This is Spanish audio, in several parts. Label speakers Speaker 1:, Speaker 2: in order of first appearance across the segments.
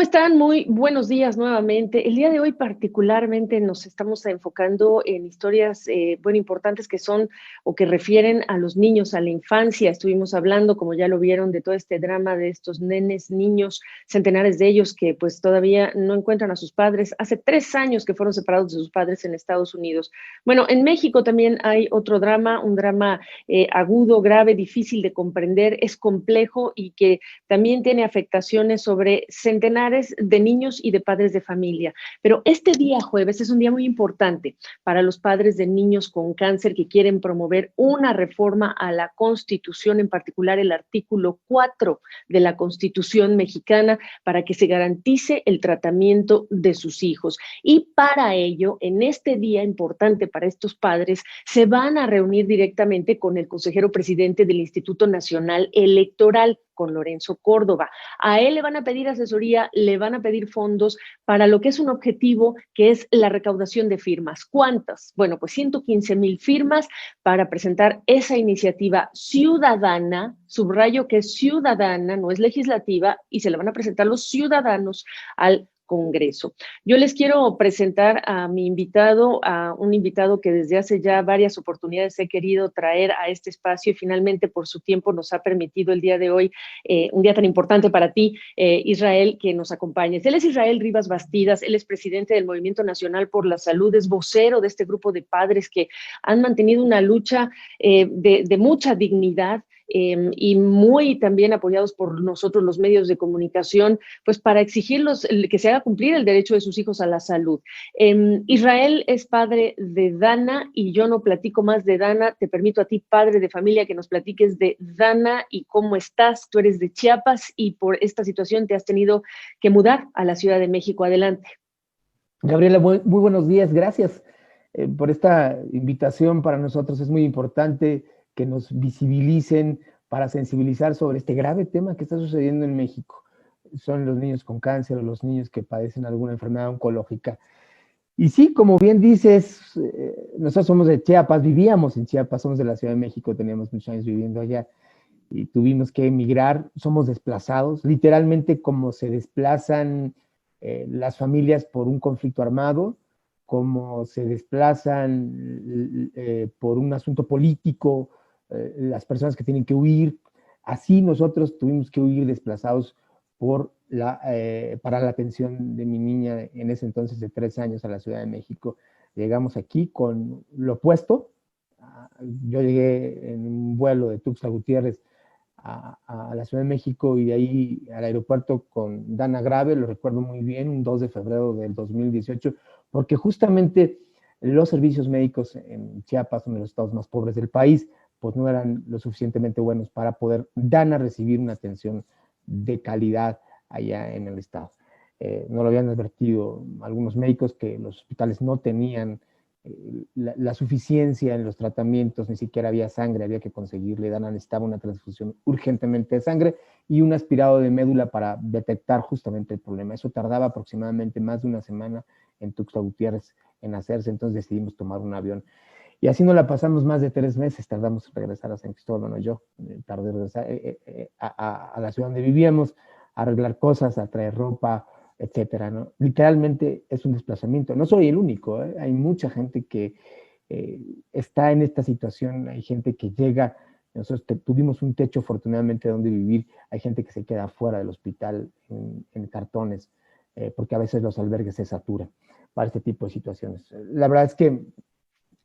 Speaker 1: están? Muy buenos días nuevamente. El día de hoy particularmente nos estamos enfocando en historias, bueno, importantes que son o que refieren a los niños, a la infancia. Estuvimos hablando, como ya lo vieron, de todo este drama de estos nenes, niños, centenares de ellos que pues todavía no encuentran a sus padres. Hace 3 años que fueron separados de sus padres en Estados Unidos. Bueno, en México también hay otro drama, un drama agudo, grave, difícil de comprender, es complejo y que también tiene afectaciones sobre centenares de niños y de padres de familia. Pero este día jueves es un día muy importante para los padres de niños con cáncer que quieren promover una reforma a la Constitución, en particular el artículo 4 de la Constitución mexicana, para que se garantice el tratamiento de sus hijos. Y para ello, en este día importante para estos padres, se van a reunir directamente con el consejero presidente del Instituto Nacional Electoral, con Lorenzo Córdoba. A él le van a pedir asesoría, le van a pedir fondos para lo que es un objetivo que es la recaudación de firmas. ¿Cuántas? Bueno, pues 115,000 firmas para presentar esa iniciativa ciudadana, subrayo que es ciudadana, no es legislativa, y se la van a presentar los ciudadanos al Congreso. Yo les quiero presentar a mi invitado, a un invitado que desde hace ya varias oportunidades he querido traer a este espacio y finalmente por su tiempo nos ha permitido el día de hoy, un día tan importante para ti, Israel, que nos acompañes. Él es Israel Rivas Bastidas, él es presidente del Movimiento Nacional por la Salud, es vocero de este grupo de padres que han mantenido una lucha de mucha dignidad, y muy también apoyados por nosotros los medios de comunicación, pues para exigirlos que se haga cumplir el derecho de sus hijos a la salud. Israel es padre de Dana y yo no platico más de Dana, te permito a ti, padre de familia, que nos platiques de Dana y cómo estás. Tú eres de Chiapas y por esta situación te has tenido que mudar a la Ciudad de México. Adelante.
Speaker 2: Gabriela, muy buenos días, gracias por esta invitación. Para nosotros es muy importante que nos visibilicen para sensibilizar sobre este grave tema que está sucediendo en México. Son los niños con cáncer o los niños que padecen alguna enfermedad oncológica. Y sí, como bien dices, nosotros somos de Chiapas, vivíamos en Chiapas, somos de la Ciudad de México, teníamos muchos años viviendo allá y tuvimos que emigrar, somos desplazados, literalmente como se desplazan las familias por un conflicto armado, como se desplazan por un asunto político, las personas que tienen que huir. Así nosotros tuvimos que huir desplazados para la atención de mi niña en ese entonces de 3 años a la Ciudad de México. Llegamos aquí con lo opuesto. Yo llegué en un vuelo de Tuxtla Gutiérrez a la Ciudad de México y de ahí al aeropuerto con Dana grave, lo recuerdo muy bien, un 2 de febrero del 2018, porque justamente los servicios médicos en Chiapas, uno de los estados más pobres del país, pues no eran lo suficientemente buenos para poder Dana recibir una atención de calidad allá en el estado. No lo habían advertido algunos médicos que los hospitales no tenían la suficiencia en los tratamientos, ni siquiera había sangre, había que conseguirle. Dana necesitaba una transfusión urgentemente de sangre y un aspirado de médula para detectar justamente el problema. Eso tardaba aproximadamente más de una semana en Tuxtla Gutiérrez en hacerse, entonces decidimos tomar un avión. Y así nos la pasamos más de 3 meses, tardamos en regresar a San Cristóbal, bueno, yo tardé en regresar a la ciudad donde vivíamos, a arreglar cosas, a traer ropa, etcétera, ¿no? Literalmente es un desplazamiento. No soy el único, ¿eh? Hay mucha gente que está en esta situación, hay gente que llega, nosotros tuvimos un techo afortunadamente donde vivir, hay gente que se queda fuera del hospital en cartones, porque a veces los albergues se saturan para este tipo de situaciones. La verdad es que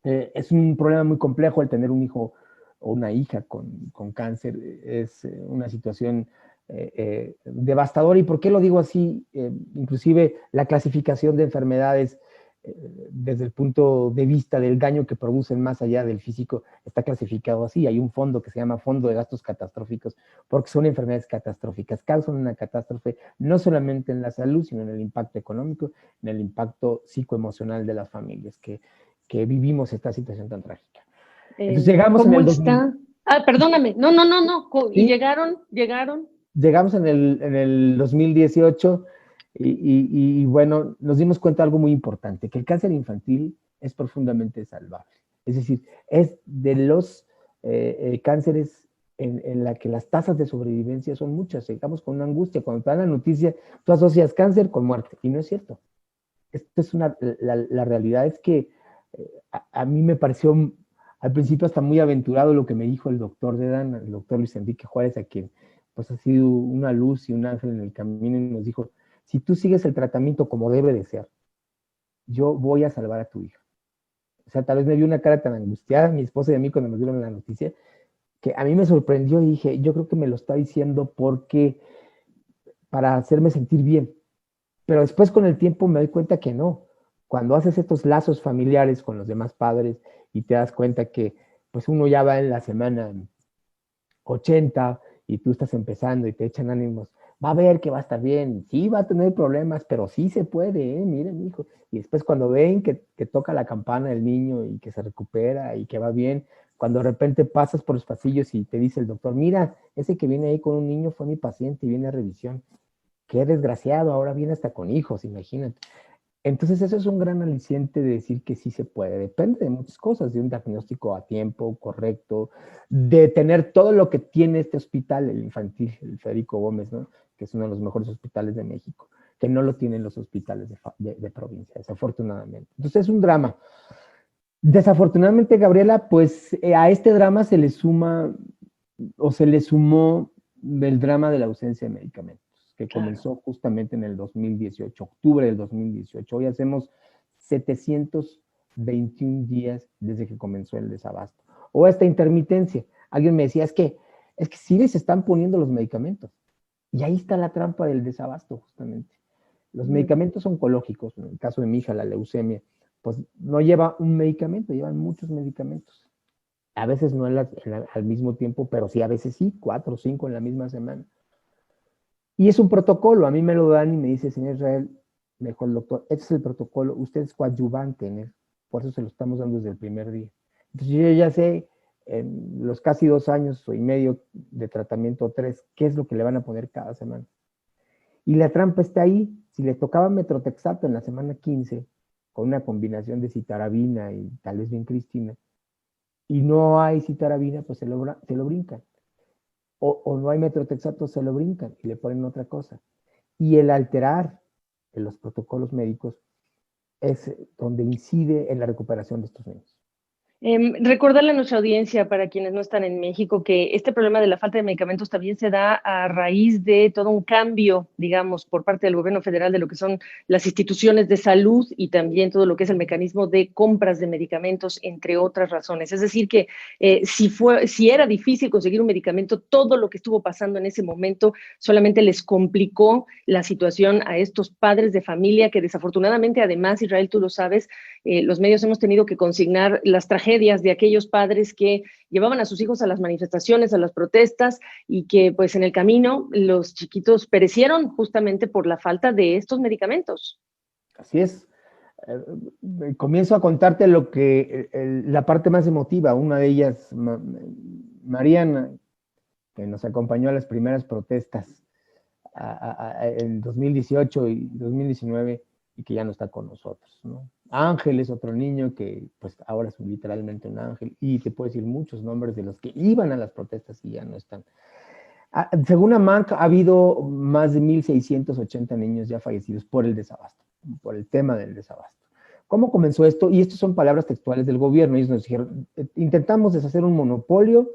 Speaker 2: es un problema muy complejo el tener un hijo o una hija con cáncer, es una situación devastadora. ¿Y por qué lo digo así? Inclusive la clasificación de enfermedades desde el punto de vista del daño que producen más allá del físico está clasificado así. Hay un fondo que se llama Fondo de Gastos Catastróficos porque son enfermedades catastróficas, causan una catástrofe no solamente en la salud, sino en el impacto económico, en el impacto psicoemocional de las familias que vivimos esta situación tan trágica. Entonces llegamos
Speaker 1: ¿Cómo
Speaker 2: en el
Speaker 1: está? Perdóname. No. ¿Y
Speaker 2: ¿sí?
Speaker 1: llegaron?
Speaker 2: Llegamos en el 2018 y bueno, nos dimos cuenta de algo muy importante, que el cáncer infantil es profundamente salvable. Es decir, es de los cánceres en la que las tasas de sobrevivencia son muchas. Llegamos con una angustia. Cuando te dan la noticia, tú asocias cáncer con muerte, y no es cierto. Esto es la realidad es que a mí me pareció al principio hasta muy aventurado lo que me dijo el doctor Dedan, el doctor Luis Enrique Juárez, a quien pues ha sido una luz y un ángel en el camino, y nos dijo, si tú sigues el tratamiento como debe de ser, yo voy a salvar a tu hija. O sea, tal vez me vio una cara tan angustiada, mi esposa y a mí, cuando nos dieron la noticia, que a mí me sorprendió y dije, yo creo que me lo está diciendo porque para hacerme sentir bien. Pero después con el tiempo me doy cuenta que no. Cuando haces estos lazos familiares con los demás padres y te das cuenta que pues uno ya va en la semana 80 y tú estás empezando y te echan ánimos, va a ver que va a estar bien, sí va a tener problemas, pero sí se puede, miren, hijo. Y después cuando ven que toca la campana el niño y que se recupera y que va bien, cuando de repente pasas por los pasillos y te dice el doctor, mira, ese que viene ahí con un niño fue mi paciente y viene a revisión. Qué desgraciado, ahora viene hasta con hijos, imagínate. Entonces eso es un gran aliciente de decir que sí se puede. Depende de muchas cosas, de un diagnóstico a tiempo, correcto, de tener todo lo que tiene este hospital, el infantil, el Federico Gómez, ¿no? Que es uno de los mejores hospitales de México, que no lo tienen los hospitales de provincia, desafortunadamente. Entonces es un drama. Desafortunadamente, Gabriela, pues a este drama se le suma o se le sumó el drama de la ausencia de medicamentos, que
Speaker 1: Claro.
Speaker 2: comenzó justamente en el 2018, octubre del 2018. Hoy hacemos 721 días desde que comenzó el desabasto. O esta intermitencia. Alguien me decía, es que sí les están poniendo los medicamentos. Y ahí está la trampa del desabasto, justamente. Los medicamentos oncológicos, en el caso de mi hija, la leucemia, pues no lleva un medicamento, llevan muchos medicamentos. A veces no al mismo tiempo, pero sí, a veces sí, 4 o 5 en la misma semana. Y es un protocolo, a mí me lo dan y me dice, señor Israel, me dijo el doctor, este es el protocolo, usted es coadyuvante en él, por eso se lo estamos dando desde el primer día. Entonces yo ya sé, en los casi 2 años y medio de tratamiento, 3, qué es lo que le van a poner cada semana. Y la trampa está ahí, si le tocaba metrotexato en la semana 15, con una combinación de citarabina y tal vez bien Cristina, y no hay citarabina, pues se lo brincan. O no hay metrotexato, se lo brincan y le ponen otra cosa. Y el alterar en los protocolos médicos es donde incide en la recuperación de estos niños.
Speaker 1: Recordarle a nuestra audiencia, para quienes no están en México, que este problema de la falta de medicamentos también se da a raíz de todo un cambio, digamos, por parte del gobierno federal de lo que son las instituciones de salud y también todo lo que es el mecanismo de compras de medicamentos, entre otras razones. Es decir, que si era difícil conseguir un medicamento, todo lo que estuvo pasando en ese momento solamente les complicó la situación a estos padres de familia que desafortunadamente, además, Israel, tú lo sabes, los medios hemos tenido que consignar las tragedias de aquellos padres que llevaban a sus hijos a las manifestaciones, a las protestas, y que pues en el camino los chiquitos perecieron justamente por la falta de estos medicamentos.
Speaker 2: Así es. Comienzo a contarte la parte más emotiva. Una de ellas, Mariana, que nos acompañó a las primeras protestas en 2018 y 2019 y que ya no está con nosotros, ¿no? Ángel es otro niño que pues ahora es literalmente un ángel, y te puedo decir muchos nombres de los que iban a las protestas y ya no están. Según AMANC, ha habido más de 1,680 niños ya fallecidos por el desabasto, por el tema del desabasto. ¿Cómo comenzó esto? Y estas son palabras textuales del gobierno. Ellos nos dijeron, intentamos deshacer un monopolio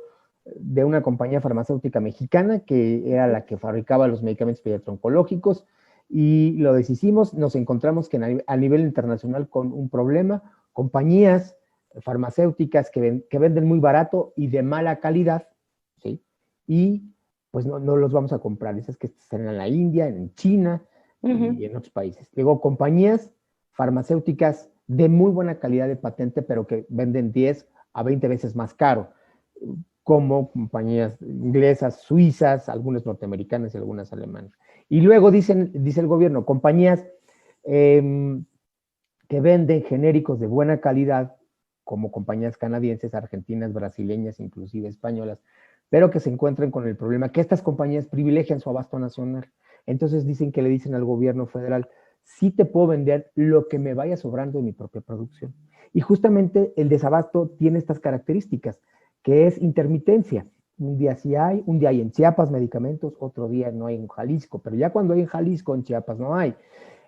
Speaker 2: de una compañía farmacéutica mexicana que era la que fabricaba los medicamentos pediatro-oncológicos, y lo deshicimos. Nos encontramos que a nivel internacional con un problema, compañías farmacéuticas que venden muy barato y de mala calidad, ¿sí? Y pues no los vamos a comprar. Esas que están en la India, en China y en otros países. Luego, compañías farmacéuticas de muy buena calidad de patente, pero que venden 10 a 20 veces más caro, como compañías inglesas, suizas, algunas norteamericanas y algunas alemanas. Y luego dice el gobierno, compañías que venden genéricos de buena calidad, como compañías canadienses, argentinas, brasileñas, inclusive españolas, pero que se encuentran con el problema que estas compañías privilegian su abasto nacional. Entonces le dicen al gobierno federal, sí te puedo vender lo que me vaya sobrando de mi propia producción. Y justamente el desabasto tiene estas características, que es intermitencia. Un día sí hay, un día hay en Chiapas medicamentos, otro día no hay en Jalisco, pero ya cuando hay en Jalisco, en Chiapas no hay.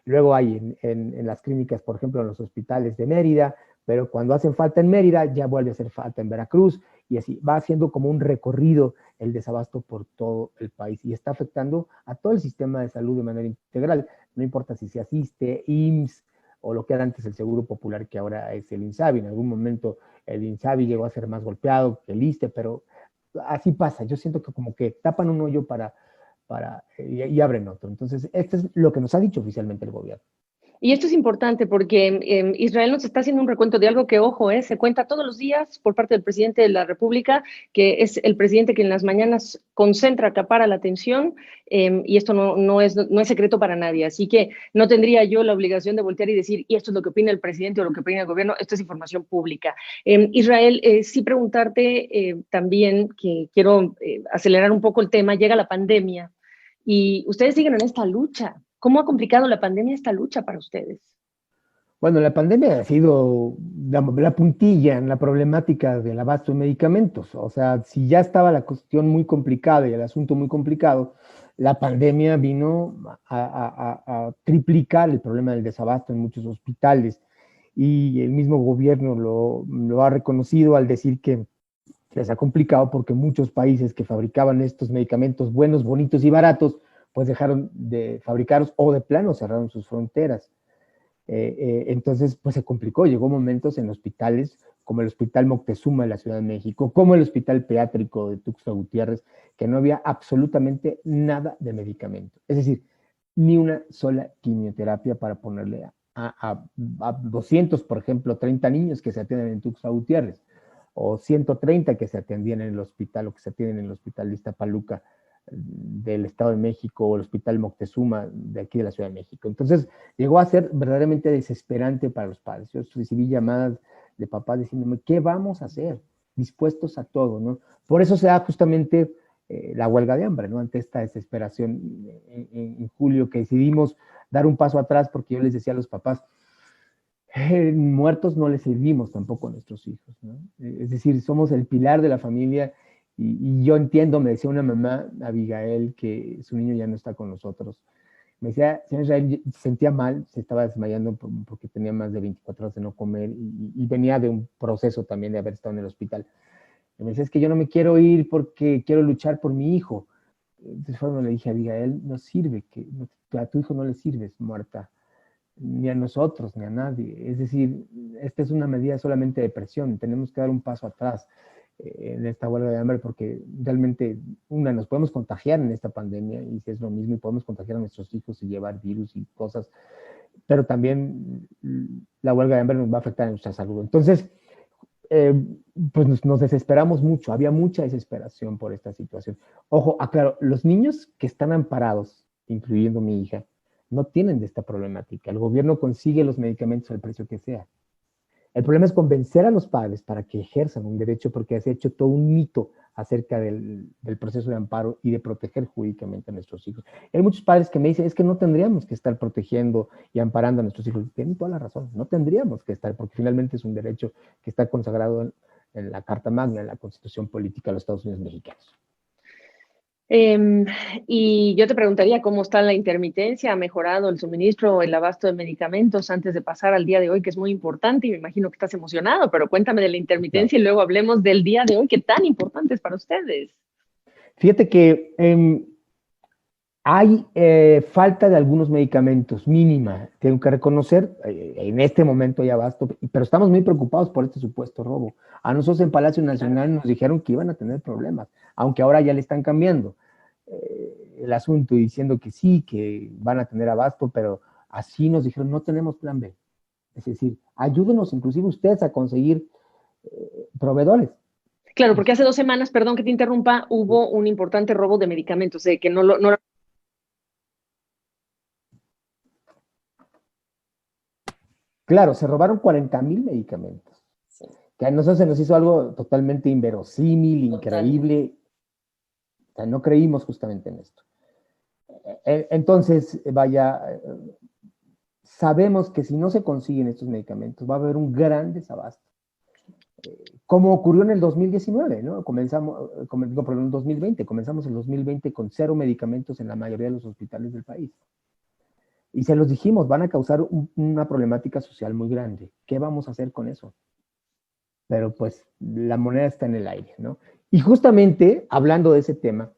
Speaker 2: Luego hay en las clínicas, por ejemplo, en los hospitales de Mérida, pero cuando hacen falta en Mérida, ya vuelve a hacer falta en Veracruz, y así va haciendo como un recorrido el desabasto por todo el país, y está afectando a todo el sistema de salud de manera integral, no importa si se asiste, IMSS, o lo que era antes el Seguro Popular, que ahora es el INSABI. En algún momento el INSABI llegó a ser más golpeado que el ISSSTE, pero así pasa. Yo siento que como que tapan un hoyo y abren otro. Entonces, esto es lo que nos ha dicho oficialmente el gobierno.
Speaker 1: Y esto es importante porque Israel nos está haciendo un recuento de algo que, ojo, se cuenta todos los días por parte del presidente de la República, que es el presidente que en las mañanas concentra, acapara la atención, y esto no es secreto para nadie. Así que no tendría yo la obligación de voltear y decir, y esto es lo que opina el presidente o lo que opina el gobierno, esto es información pública. Israel, sí preguntarte también, que quiero acelerar un poco el tema, llega la pandemia y ustedes siguen en esta lucha. ¿Cómo ha complicado la pandemia esta lucha para ustedes?
Speaker 2: Bueno, la pandemia ha sido la puntilla en la problemática del abasto de medicamentos. O sea, si ya estaba la cuestión muy complicada y el asunto muy complicado, la pandemia vino a triplicar el problema del desabasto en muchos hospitales. Y el mismo gobierno lo ha reconocido al decir que les ha complicado porque muchos países que fabricaban estos medicamentos buenos, bonitos y baratos, pues dejaron de fabricarlos o de plano cerraron sus fronteras. Entonces, pues se complicó. Llegó momentos en hospitales como el Hospital Moctezuma de la Ciudad de México, como el Hospital Pediátrico de Tuxtla Gutiérrez, que no había absolutamente nada de medicamento. Es decir, ni una sola quimioterapia para ponerle a 200, por ejemplo, 30 niños que se atienden en Tuxtla Gutiérrez, o 130 que se atendían en el hospital o que se atienden en el Hospital de Iztapaluca del Estado de México, o el Hospital Moctezuma de aquí de la Ciudad de México. Entonces, llegó a ser verdaderamente desesperante para los padres. Yo recibí llamadas de papás diciéndome, ¿qué vamos a hacer? Dispuestos a todo, ¿no? Por eso se da justamente la huelga de hambre, ¿no? Ante esta desesperación en julio, que decidimos dar un paso atrás, porque yo les decía a los papás, muertos no les servimos tampoco a nuestros hijos, ¿no? Es decir, somos el pilar de la familia, y yo entiendo, me decía una mamá, Abigail, que su niño ya no está con nosotros. Me decía, señor Israel, se sentía mal, se estaba desmayando porque tenía más de 24 horas de no comer, y venía de un proceso también de haber estado en el hospital. Y me decía, es que yo no me quiero ir porque quiero luchar por mi hijo. Entonces fue cuando le dije a Abigail, no sirve, a tu hijo no le sirves muerta, ni a nosotros, ni a nadie. Es decir, esta es una medida solamente de presión, tenemos que dar un paso atrás en esta huelga de hambre, porque realmente, nos podemos contagiar en esta pandemia, y si es lo mismo, y podemos contagiar a nuestros hijos y llevar virus y cosas, pero también la huelga de hambre nos va a afectar en nuestra salud. Entonces, eh, pues nos desesperamos mucho, había mucha desesperación por esta situación. Ojo, aclaro, los niños que están amparados, incluyendo mi hija, no tienen de esta problemática. El gobierno consigue los medicamentos al precio que sea. El problema es convencer a los padres para que ejerzan un derecho, porque se ha hecho todo un mito acerca del proceso de amparo y de proteger jurídicamente a nuestros hijos. Hay muchos padres que me dicen, es que no tendríamos que estar protegiendo y amparando a nuestros hijos. Tienen toda la razón, no tendríamos que estar, porque finalmente es un derecho que está consagrado en la Carta Magna, en la Constitución Política de los Estados Unidos Mexicanos.
Speaker 1: Y yo te preguntaría cómo está la intermitencia, ¿ha mejorado el suministro, el abasto de medicamentos antes de pasar al día de hoy, que es muy importante, y me imagino que estás emocionado, pero cuéntame de la intermitencia, claro, y luego hablemos del día de hoy, que tan importante es para ustedes?
Speaker 2: Fíjate que hay falta de algunos medicamentos, mínima, tengo que reconocer, en este momento hay abasto, pero estamos muy preocupados por este supuesto robo. A nosotros en Palacio Nacional nos dijeron que iban a tener problemas, aunque ahora ya le están cambiando el asunto y diciendo que sí, que van a tener abasto, pero así nos dijeron, no tenemos plan B. Es decir, ayúdenos inclusive ustedes a conseguir proveedores.
Speaker 1: Claro, porque hace 2 semanas, perdón que te interrumpa, hubo un importante robo de medicamentos, que no.
Speaker 2: Claro, se robaron 40,000 medicamentos. Sí. Que a nosotros se nos hizo algo totalmente inverosímil, increíble. O sea, no creímos justamente en esto. Entonces, vaya, sabemos que si no se consiguen estos medicamentos, va a haber un gran desabasto. como ocurrió en el 2019, ¿no? Perdón, en 2020, comenzamos el 2020 con 0 medicamentos en la mayoría de los hospitales del país. Y se los dijimos, van a causar una problemática social muy grande. ¿Qué vamos a hacer con eso? Pero pues la moneda está en el aire, ¿no? Y justamente, hablando de ese tema,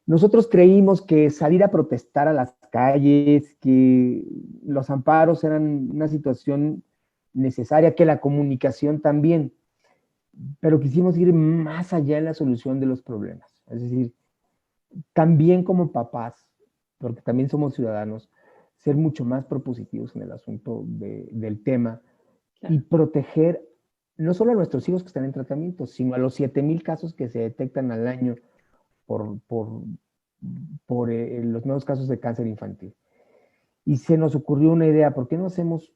Speaker 2: nosotros creímos que salir a protestar a las calles, que los amparos eran una situación necesaria, que la comunicación también, pero quisimos ir más allá en la solución de los problemas. Es decir, también como papás, porque también somos ciudadanos, ser mucho más propositivos en el asunto del tema y proteger no solo a nuestros hijos que están en tratamiento, sino a los 7,000 casos que se detectan al año por, por, por los nuevos casos de cáncer infantil. Y se nos ocurrió una idea, ¿por qué no hacemos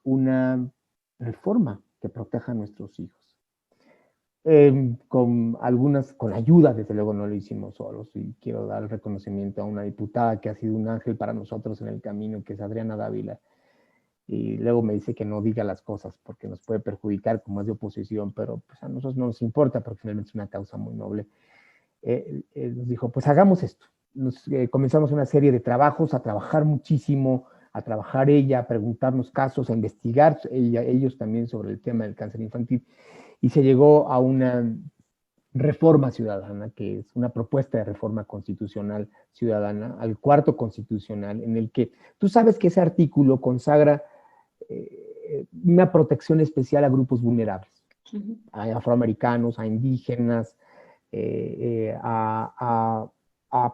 Speaker 2: una reforma que proteja a nuestros hijos? Con ayuda, desde luego no lo hicimos solos, y quiero dar el reconocimiento a una diputada que ha sido un ángel para nosotros en el camino, que es Adriana Dávila, y luego me dice que no diga las cosas porque nos puede perjudicar como es de oposición, pero pues a nosotros no nos importa porque finalmente es una causa muy noble. Nos dijo, pues hagamos esto. Comenzamos una serie de trabajos, a trabajar muchísimo, a trabajar ella, a preguntarnos casos, a investigar ellos también sobre el tema del cáncer infantil, y se llegó a una reforma ciudadana, que es una propuesta de reforma constitucional ciudadana, al cuarto constitucional, en el que tú sabes que ese artículo consagra una protección especial a grupos vulnerables, a afroamericanos, a indígenas, a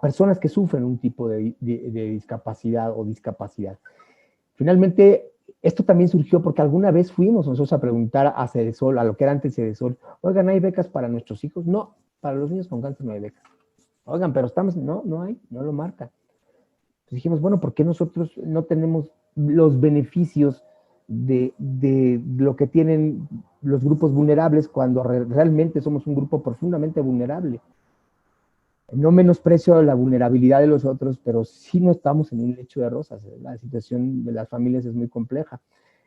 Speaker 2: personas que sufren un tipo de discapacidad o discapacidad. Finalmente, esto también surgió porque alguna vez fuimos nosotros a preguntar a Cedesol, a lo que era antes Cedesol, oigan, ¿hay becas para nuestros hijos? No, para los niños con cáncer no hay becas. Oigan, pero no hay, no lo marca. Entonces dijimos, bueno, ¿por qué nosotros no tenemos los beneficios de lo que tienen los grupos vulnerables cuando realmente somos un grupo profundamente vulnerable? No menosprecio la vulnerabilidad de los otros, pero sí no estamos en un lecho de rosas. La situación de las familias es muy compleja.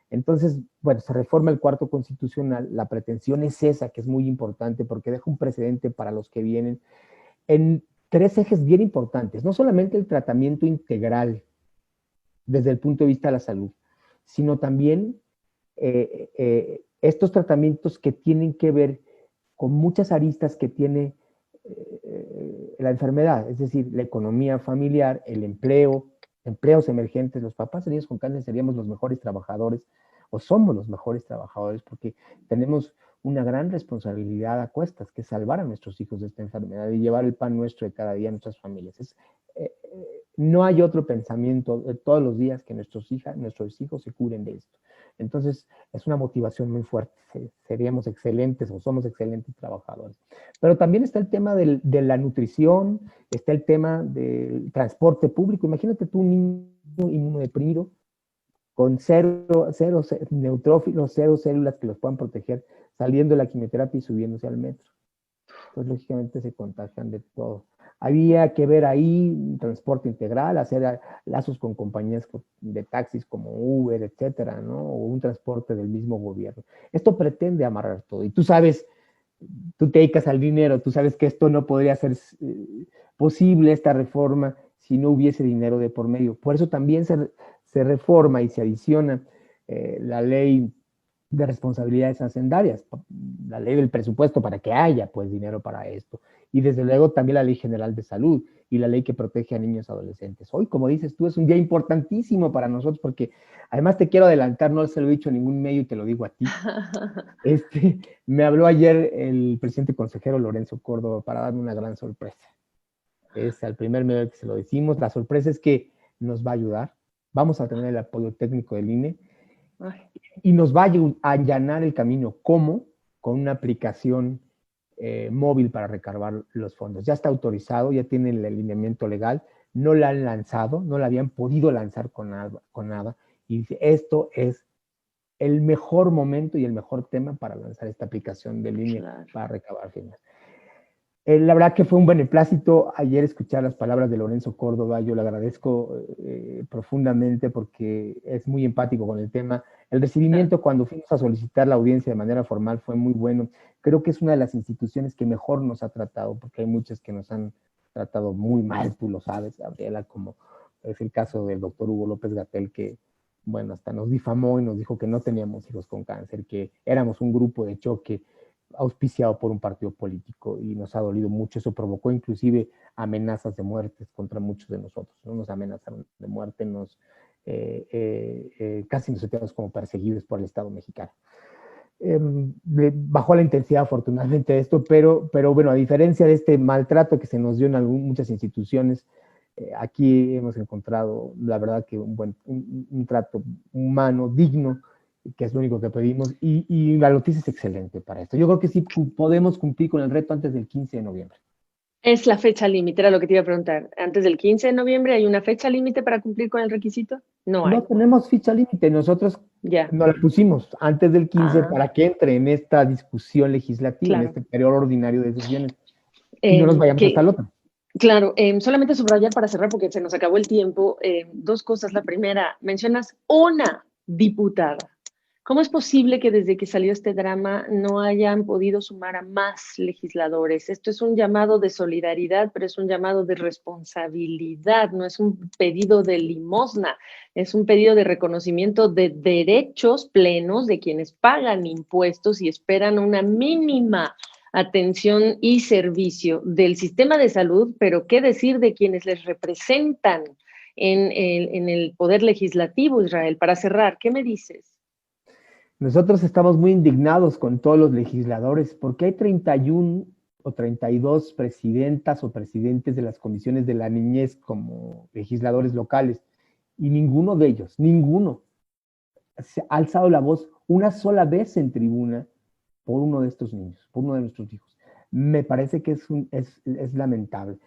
Speaker 2: Entonces, bueno, se reforma el cuarto constitucional. La pretensión es esa, que es muy importante porque deja un precedente para los que vienen en 3 ejes bien importantes. No solamente el tratamiento integral desde el punto de vista de la salud, sino también estos tratamientos que tienen que ver con muchas aristas que tiene la enfermedad, es decir, la economía familiar, el empleo, empleos emergentes. Los papás de niños con cáncer seríamos los mejores trabajadores, o somos los mejores trabajadores, porque tenemos una gran responsabilidad a cuestas, que es salvar a nuestros hijos de esta enfermedad y llevar el pan nuestro de cada día a nuestras familias. No hay otro pensamiento todos los días que nuestros hijos se curen de esto. Entonces, es una motivación muy fuerte. Seríamos excelentes o somos excelentes trabajadores. Pero también está el tema de la nutrición, está el tema del transporte público. Imagínate tú un niño inmunodeprimido con cero neutrófilos, 0 células que los puedan proteger, saliendo de la quimioterapia y subiéndose al metro. Pues lógicamente se contagian de todo. Había que ver ahí un transporte integral, hacer lazos con compañías de taxis como Uber, etcétera, ¿no? O un transporte del mismo gobierno. Esto pretende amarrar todo. Y tú sabes, tú te dedicas al dinero, tú sabes que esto no podría ser posible, esta reforma, si no hubiese dinero de por medio. Por eso también se reforma y se adiciona la ley de responsabilidades hacendarias, la ley del presupuesto para que haya pues dinero para esto. Y desde luego también la ley general de salud y la ley que protege a niños y adolescentes. Hoy, como dices tú, es un día importantísimo para nosotros porque además te quiero adelantar, no se lo he dicho a ningún medio y te lo digo a ti. Me habló ayer el presidente consejero Lorenzo Córdoba para darme una gran sorpresa. Es al primer medio que se lo decimos. La sorpresa es que nos va a ayudar. Vamos a tener el apoyo técnico del INE y nos va a allanar el camino. ¿Cómo? Con una aplicación móvil para recargar los fondos. Ya está autorizado, ya tiene el alineamiento legal, no la han lanzado, no la habían podido lanzar con nada. Y dice, esto es el mejor momento y el mejor tema para lanzar esta aplicación de línea para recabar firmas. La verdad que fue un beneplácito ayer escuchar las palabras de Lorenzo Córdoba. Yo le agradezco profundamente porque es muy empático con el tema. El
Speaker 1: Ah,
Speaker 2: recibimiento cuando fuimos a solicitar la audiencia de manera formal fue muy bueno. Creo que es una de las instituciones que mejor nos ha tratado, porque hay muchas que nos han tratado muy mal, tú lo sabes, Gabriela, como es el caso del doctor Hugo López Gatell, que, bueno, hasta nos difamó y nos dijo que no teníamos hijos con cáncer, que éramos un grupo de choque auspiciado por un partido político y nos ha dolido mucho. Eso provocó inclusive amenazas de muertes contra muchos de nosotros, ¿no? Nos amenazaron de muerte, casi nos sentíamos como perseguidos por el Estado mexicano. Bajó la intensidad afortunadamente de esto, pero bueno, a diferencia de este maltrato que se nos dio en muchas instituciones, aquí hemos encontrado, la verdad, que un trato humano, digno, que es lo único que pedimos, y la noticia es excelente para esto. Yo creo que sí podemos cumplir con el reto antes del 15 de noviembre.
Speaker 1: es la fecha límite, era lo que te iba a preguntar. ¿Antes del 15 de noviembre hay una fecha límite para cumplir con el requisito? No
Speaker 2: No
Speaker 1: hay.
Speaker 2: tenemos ficha límite, nosotros
Speaker 1: Ya.
Speaker 2: nos la pusimos antes del 15
Speaker 1: Ah,
Speaker 2: para que entre en esta discusión legislativa, en
Speaker 1: claro.
Speaker 2: este periodo ordinario de sesiones, y no nos vayamos hasta
Speaker 1: Que,
Speaker 2: el otro.
Speaker 1: claro, solamente subrayar para cerrar porque se nos acabó el tiempo. Dos cosas. La primera, mencionas una diputada. ¿Cómo es posible que desde que salió este drama no hayan podido sumar a más legisladores? Esto es un llamado de solidaridad, pero es un llamado de responsabilidad, no es un pedido de limosna, es un pedido de reconocimiento de derechos plenos de quienes pagan impuestos y esperan una mínima atención y servicio del sistema de salud, pero qué decir de quienes les representan en el poder legislativo, Israel. Para cerrar, ¿qué me dices?
Speaker 2: Nosotros estamos muy indignados con todos los legisladores porque hay 31 o 32 presidentas o presidentes de las comisiones de la niñez como legisladores locales y ninguno se ha alzado la voz una sola vez en tribuna por uno de estos niños, por uno de nuestros hijos. Me parece que es lamentable.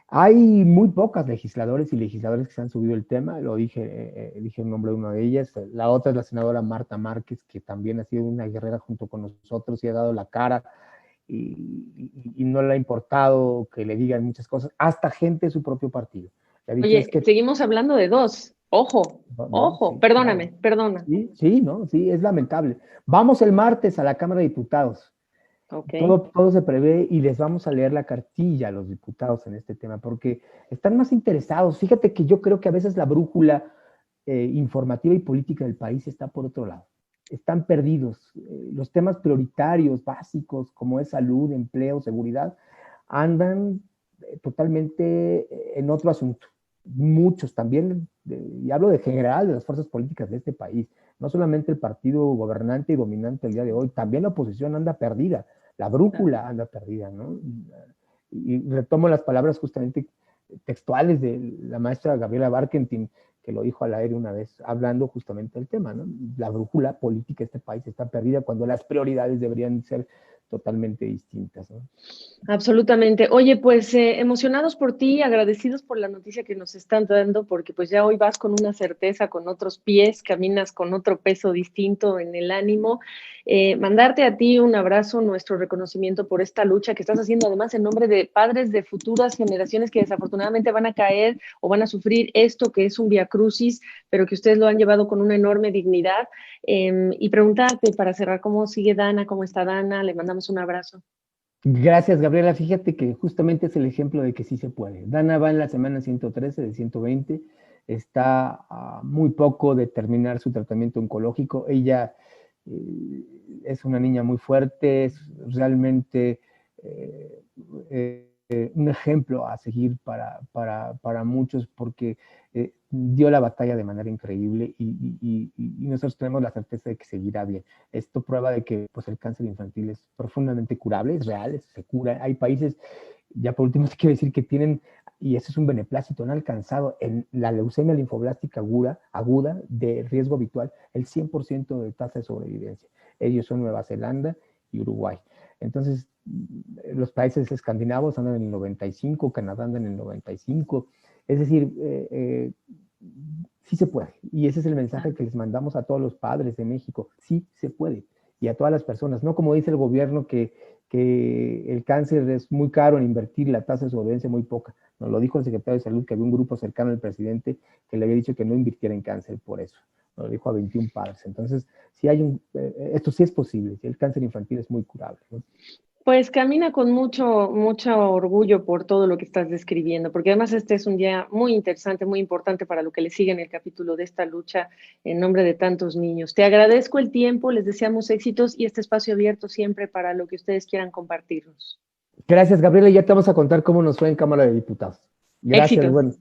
Speaker 2: Hay muy pocas legisladores y legisladores que se han subido el tema, dije el nombre de una de ellas. La otra es la senadora Marta Márquez, que también ha sido una guerrera junto con nosotros y ha dado la cara y no le ha importado que le digan muchas cosas, hasta gente de su propio partido. Le ha dicho, es
Speaker 1: Oye,
Speaker 2: que,
Speaker 1: seguimos hablando de dos. Ojo,
Speaker 2: no,
Speaker 1: ojo,
Speaker 2: sí, claro.
Speaker 1: perdóname, perdona.
Speaker 2: Sí, sí, no, sí, es lamentable. Vamos el martes a la Cámara de Diputados.
Speaker 1: Ok.
Speaker 2: Todo se prevé y les vamos a leer la cartilla a los diputados en este tema, porque están más interesados. Fíjate que yo creo que a veces la brújula informativa y política del país está por otro lado. Están perdidos. Los temas prioritarios, básicos, como es salud, empleo, seguridad, andan totalmente en otro asunto. Muchos también, y hablo de general de las fuerzas políticas de este país, no solamente el partido gobernante y dominante el día de hoy, también la oposición anda perdida, la brújula anda perdida, ¿no? Y retomo las palabras justamente textuales de la maestra Gabriela Barkentin, que lo dijo al aire una vez, hablando justamente del tema, ¿no? La brújula política de este país está perdida cuando las prioridades deberían ser totalmente distintas, ¿no?
Speaker 1: Absolutamente. Oye, pues emocionados por ti, agradecidos por la noticia que nos están dando, porque pues ya hoy vas con una certeza, con otros pies, caminas con otro peso distinto en el ánimo. Mandarte a ti un abrazo, nuestro reconocimiento por esta lucha que estás haciendo, además en nombre de padres de futuras generaciones que desafortunadamente van a caer o van a sufrir esto que es un viacrucis, pero que ustedes lo han llevado con una enorme dignidad. Y preguntarte para cerrar cómo sigue Dana, cómo está Dana, le mandamos un abrazo.
Speaker 2: Gracias, Gabriela. Fíjate que justamente es el ejemplo de que sí se puede. Dana va en la semana 113 de 120, está a muy poco de terminar su tratamiento oncológico. Ella es una niña muy fuerte, es realmente eh, un ejemplo a seguir para muchos porque dio la batalla de manera increíble y nosotros tenemos la certeza de que seguirá bien. Esto prueba de que pues, el cáncer infantil es profundamente curable, es real, se cura. Hay países, ya por último te quiero decir que tienen, y eso es un beneplácito, han alcanzado en la leucemia linfoblástica aguda de riesgo habitual el 100% de tasa de sobrevivencia. Ellos son Nueva Zelanda y Uruguay. Entonces, los países escandinavos andan en el 95, Canadá anda en el 95. Es decir, sí se puede. Y ese es el mensaje que les mandamos a todos los padres de México. Sí se puede. Y a todas las personas, no como dice el gobierno que que el cáncer es muy caro en invertir, la tasa de sobrevivencia muy poca. Nos lo dijo el secretario de Salud, que había un grupo cercano al presidente que le había dicho que no invirtiera en cáncer por eso. Nos lo dijo a 21 padres. Entonces, si hay esto sí es posible, el cáncer infantil es muy curable, ¿no?
Speaker 1: Pues camina con mucho orgullo por todo lo que estás describiendo, porque además este es un día muy interesante, muy importante para lo que le sigue en el capítulo de esta lucha en nombre de tantos niños. Te agradezco el tiempo, les deseamos éxitos y este espacio abierto siempre para lo que ustedes quieran compartirnos.
Speaker 2: Gracias, Gabriela. Ya te vamos a contar cómo nos fue en Cámara de Diputados. Gracias,
Speaker 1: Éxitos.
Speaker 2: bueno.